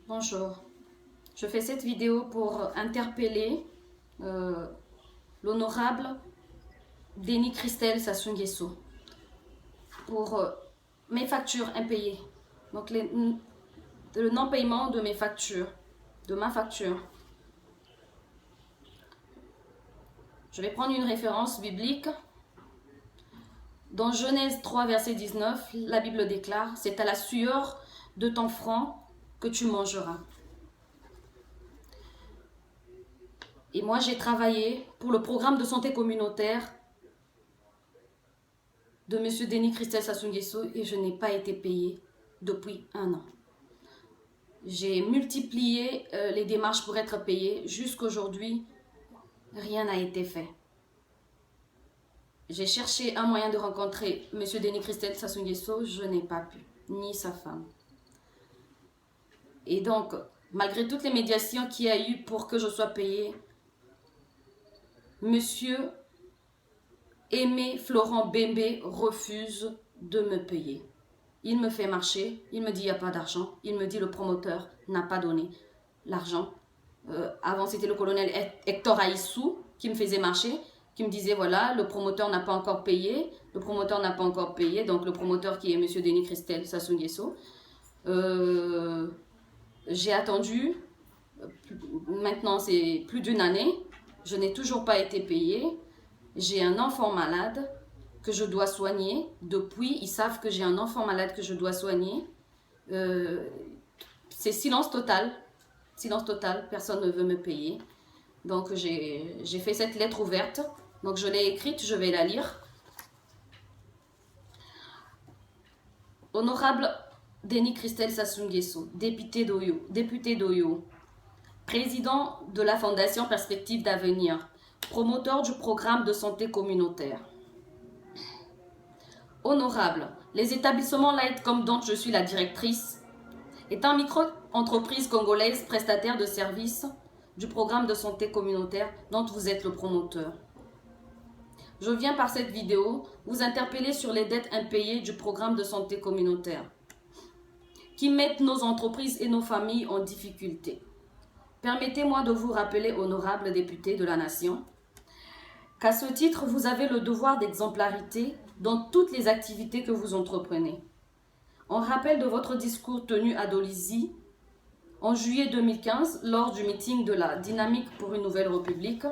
Bonjour, je fais cette vidéo pour interpeller l'honorable Déni Christelle Sassou Nguesso pour mes factures impayées. Donc le non-paiement de mes factures, de ma facture. Je vais prendre une référence biblique. Dans Genèse 3, verset 19, la Bible déclare « C'est à la sueur de ton front que tu mangeras ». Et moi, j'ai travaillé pour le programme de santé communautaire de M. Déni Christelle Sassou Nguesso et je n'ai pas été payée depuis 1 an. J'ai multiplié les démarches pour être payée. Jusqu'aujourd'hui, rien n'a été fait. J'ai cherché un moyen de rencontrer M. Déni Christelle Sassou Nguesso, je n'ai pas pu, ni sa femme. Et donc, malgré toutes les médiations qu'il y a eu pour que je sois payée, Monsieur Aimé Florent Bembe refuse de me payer. Il me fait marcher, il me dit il n'y a pas d'argent, il me dit le promoteur n'a pas donné l'argent. Avant c'était le colonel Hector Aissou qui me faisait marcher, qui me disait voilà le promoteur n'a pas encore payé, donc le promoteur qui est Monsieur Déni Christelle Sassou Nguesso. J'ai attendu, maintenant c'est plus d'1 année, je n'ai toujours pas été payée. J'ai un enfant malade que je dois soigner. Depuis, ils savent que j'ai un enfant malade que je dois soigner. C'est silence total. Silence total, personne ne veut me payer. Donc j'ai fait cette lettre ouverte. Donc je l'ai écrite, je vais la lire. Honorable Déni Christelle Sassou Nguesso, député d'Oyo, président de la Fondation Perspective d'Avenir, promoteur du programme de santé communautaire. Honorable, les établissements Lightcom dont je suis la directrice est un micro-entreprise congolaise prestataire de services du programme de santé communautaire dont vous êtes le promoteur. Je viens par cette vidéo vous interpeller sur les dettes impayées du programme de santé communautaire qui mettent nos entreprises et nos familles en difficulté. Permettez-moi de vous rappeler, honorable député de la Nation, qu'à ce titre, vous avez le devoir d'exemplarité dans toutes les activités que vous entreprenez. En rappel de votre discours tenu à Dolisie en juillet 2015, lors du meeting de la Dynamique pour une nouvelle République,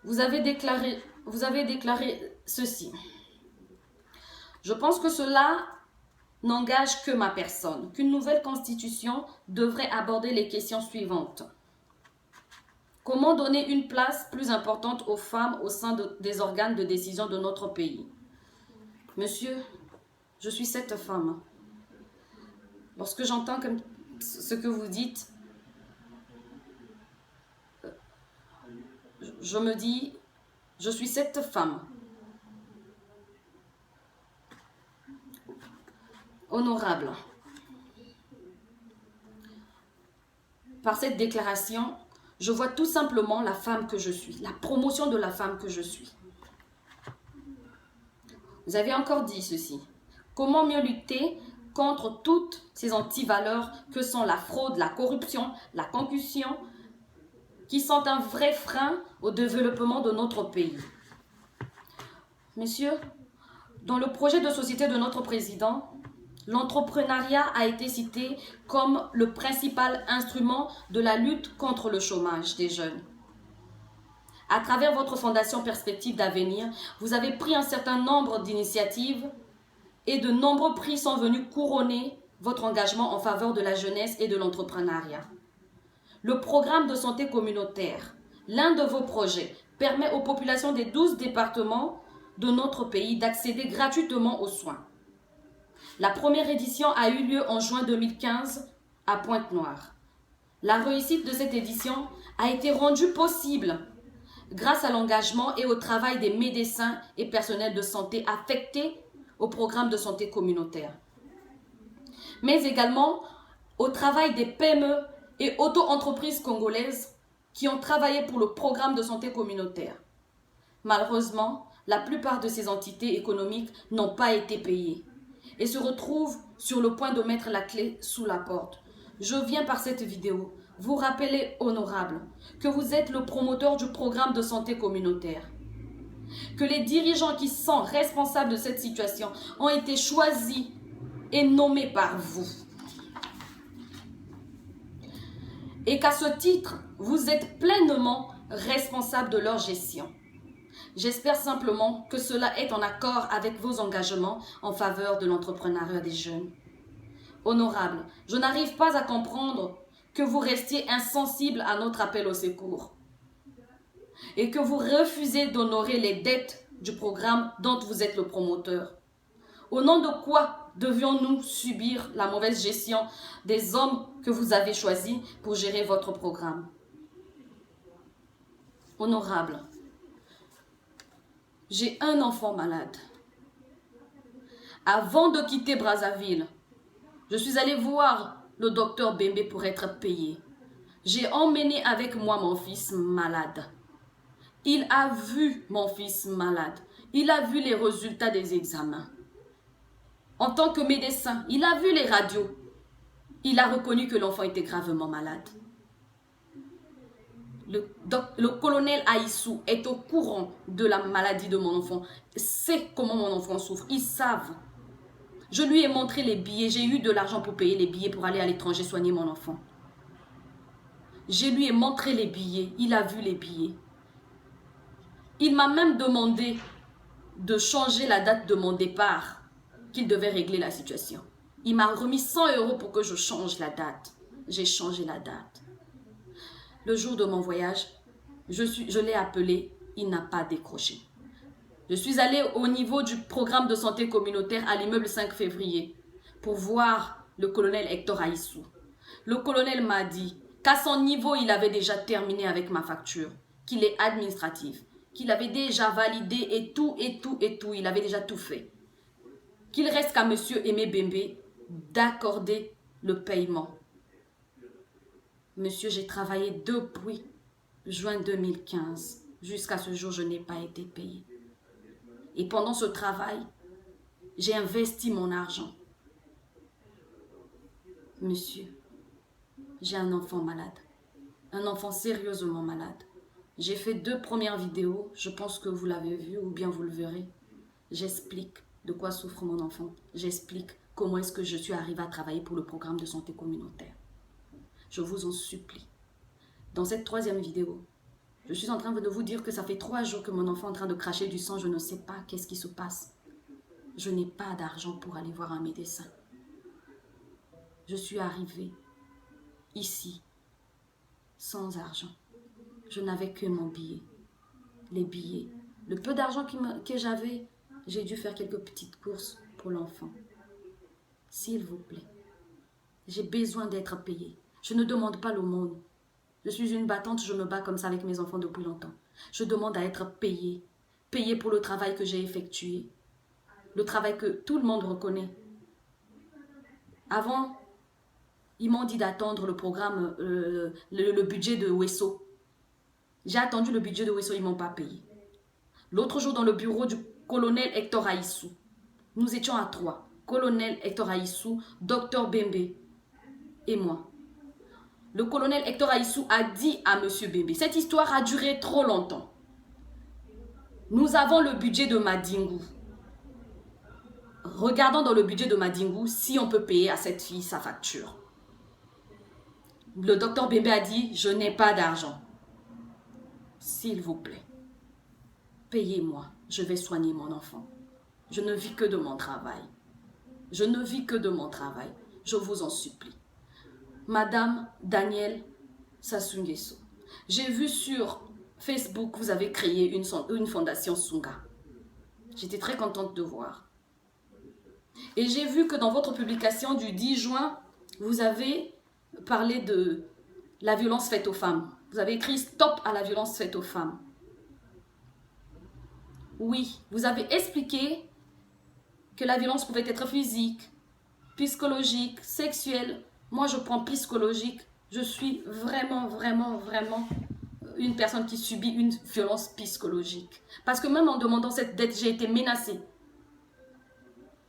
vous avez déclaré ceci. Je pense que cela n'engage que ma personne, qu'une nouvelle constitution devrait aborder les questions suivantes. Comment donner une place plus importante aux femmes au sein des organes de décision de notre pays? Monsieur, je suis cette femme. Lorsque j'entends ce que vous dites, je me dis, je suis cette femme. Honorable, par cette déclaration, je vois tout simplement la femme que je suis, la promotion de la femme que je suis. Vous avez encore dit ceci. Comment mieux lutter contre toutes ces antivaleurs que sont la fraude, la corruption, la concussion, qui sont un vrai frein au développement de notre pays? Monsieur, dans le projet de société de notre président, l'entrepreneuriat a été cité comme le principal instrument de la lutte contre le chômage des jeunes. À travers votre fondation Perspective d'Avenir, vous avez pris un certain nombre d'initiatives et de nombreux prix sont venus couronner votre engagement en faveur de la jeunesse et de l'entrepreneuriat. Le programme de santé communautaire, l'un de vos projets, permet aux populations des 12 départements de notre pays d'accéder gratuitement aux soins. La première édition a eu lieu en juin 2015 à Pointe-Noire. La réussite de cette édition a été rendue possible grâce à l'engagement et au travail des médecins et personnels de santé affectés au programme de santé communautaire, mais également au travail des PME et auto-entreprises congolaises qui ont travaillé pour le programme de santé communautaire. Malheureusement, la plupart de ces entités économiques n'ont pas été payées et se retrouvent sur le point de mettre la clé sous la porte. je viens par cette vidéo vous rappeler, honorable, que vous êtes le promoteur du programme de santé communautaire. Que les dirigeants qui sont responsables de cette situation ont été choisis et nommés par vous. Et qu'à ce titre, vous êtes pleinement responsable de leur gestion. J'espère simplement que cela est en accord avec vos engagements en faveur de l'entrepreneuriat des jeunes. Honorable, je n'arrive pas à comprendre que vous restiez insensible à notre appel au secours et que vous refusez d'honorer les dettes du programme dont vous êtes le promoteur. Au nom de quoi devions-nous subir la mauvaise gestion des hommes que vous avez choisis pour gérer votre programme? Honorable, j'ai un enfant malade. Avant de quitter Brazzaville, je suis allée voir le docteur Bembe pour être payé. J'ai emmené avec moi mon fils malade. Il a vu mon fils malade. Il a vu les résultats des examens. En tant que médecin, il a vu les radios. Il a reconnu que l'enfant était gravement malade. Le colonel Aïssou est au courant de la maladie de mon enfant. Sait comment mon enfant souffre. Ils savent. Je lui ai montré les billets. J'ai eu de l'argent pour payer les billets pour aller à l'étranger soigner mon enfant. Je lui ai montré les billets. Il a vu les billets. Il m'a même demandé de changer la date de mon départ, qu'il devait régler la situation. Il m'a remis 100 € pour que je change la date. J'ai changé la date. Le jour de mon voyage, je l'ai appelé, il n'a pas décroché. Je suis allée au niveau du programme de santé communautaire à l'immeuble 5 février pour voir le colonel Hector Aïssou. Le colonel m'a dit qu'à son niveau, il avait déjà terminé avec ma facture, qu'il est administratif, qu'il avait déjà validé et tout, il avait déjà tout fait. Qu'il reste qu'à M. Aimé Bembe d'accorder le paiement. Monsieur, j'ai travaillé depuis juin 2015. Jusqu'à ce jour, je n'ai pas été payé. Et pendant ce travail, j'ai investi mon argent. Monsieur, j'ai un enfant malade. Un enfant sérieusement malade. J'ai fait 2 premières vidéos. Je pense que vous l'avez vu ou bien vous le verrez. J'explique de quoi souffre mon enfant. J'explique comment est-ce que je suis arrivée à travailler pour le programme de santé communautaire. Je vous en supplie. Dans cette 3e vidéo, je suis en train de vous dire que ça fait 3 jours que mon enfant est en train de cracher du sang. Je ne sais pas qu'est-ce qui se passe. Je n'ai pas d'argent pour aller voir un médecin. Je suis arrivée ici sans argent. Je n'avais que mon billet. Les billets. Le peu d'argent que j'avais, j'ai dû faire quelques petites courses pour l'enfant. S'il vous plaît, j'ai besoin d'être payée. Je ne demande pas l'aumône. Je suis une battante, je me bats comme ça avec mes enfants depuis longtemps. Je demande à être payée. Payée pour le travail que j'ai effectué. Le travail que tout le monde reconnaît. Avant, ils m'ont dit d'attendre le programme, le budget de Wesso. J'ai attendu le budget de Wesso, ils ne m'ont pas payé. L'autre jour, dans le bureau du colonel Hector Aïssou, nous étions à 3. Colonel Hector Aïssou, docteur Bembe et moi. Le colonel Hector Aïssou a dit à M. Bembe, cette histoire a duré trop longtemps. Nous avons le budget de Madingou. Regardons dans le budget de Madingou si on peut payer à cette fille sa facture. Le docteur Bembe a dit, je n'ai pas d'argent. S'il vous plaît, payez-moi, je vais soigner mon enfant. Je ne vis que de mon travail. Je ne vis que de mon travail. Je vous en supplie. Madame Danielle Sassou Nguesso, j'ai vu sur Facebook que vous avez créé une fondation Sunga. J'étais très contente de voir. Et j'ai vu que dans votre publication du 10 juin, vous avez parlé de la violence faite aux femmes. Vous avez écrit « Stop à la violence faite aux femmes ». Oui, vous avez expliqué que la violence pouvait être physique, psychologique, sexuelle. Moi, je prends psychologique. Je suis vraiment une personne qui subit une violence psychologique. Parce que même en demandant cette dette, j'ai été menacée.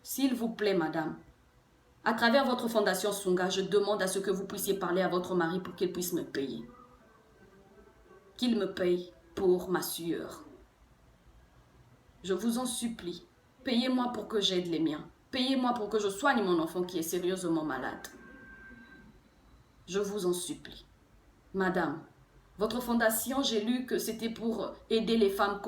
S'il vous plaît, madame, À travers votre fondation Sunga, je demande à ce que vous puissiez parler à votre mari pour qu'il puisse me payer. Qu'il me paye pour ma sueur. Je vous en supplie, payez-moi pour que j'aide les miens. Payez-moi pour que je soigne mon enfant qui est sérieusement malade. Je vous en supplie. Madame, votre fondation, j'ai lu que c'était pour aider les femmes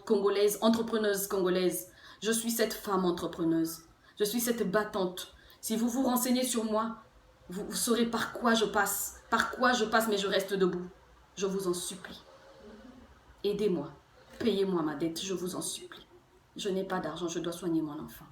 congolaises, entrepreneuses congolaises. Je suis cette femme entrepreneuse. Je suis cette battante. Si vous vous renseignez sur moi, vous saurez par quoi je passe. Par quoi je passe, mais je reste debout. Je vous en supplie. Aidez-moi. Payez-moi ma dette, je vous en supplie. Je n'ai pas d'argent, je dois soigner mon enfant.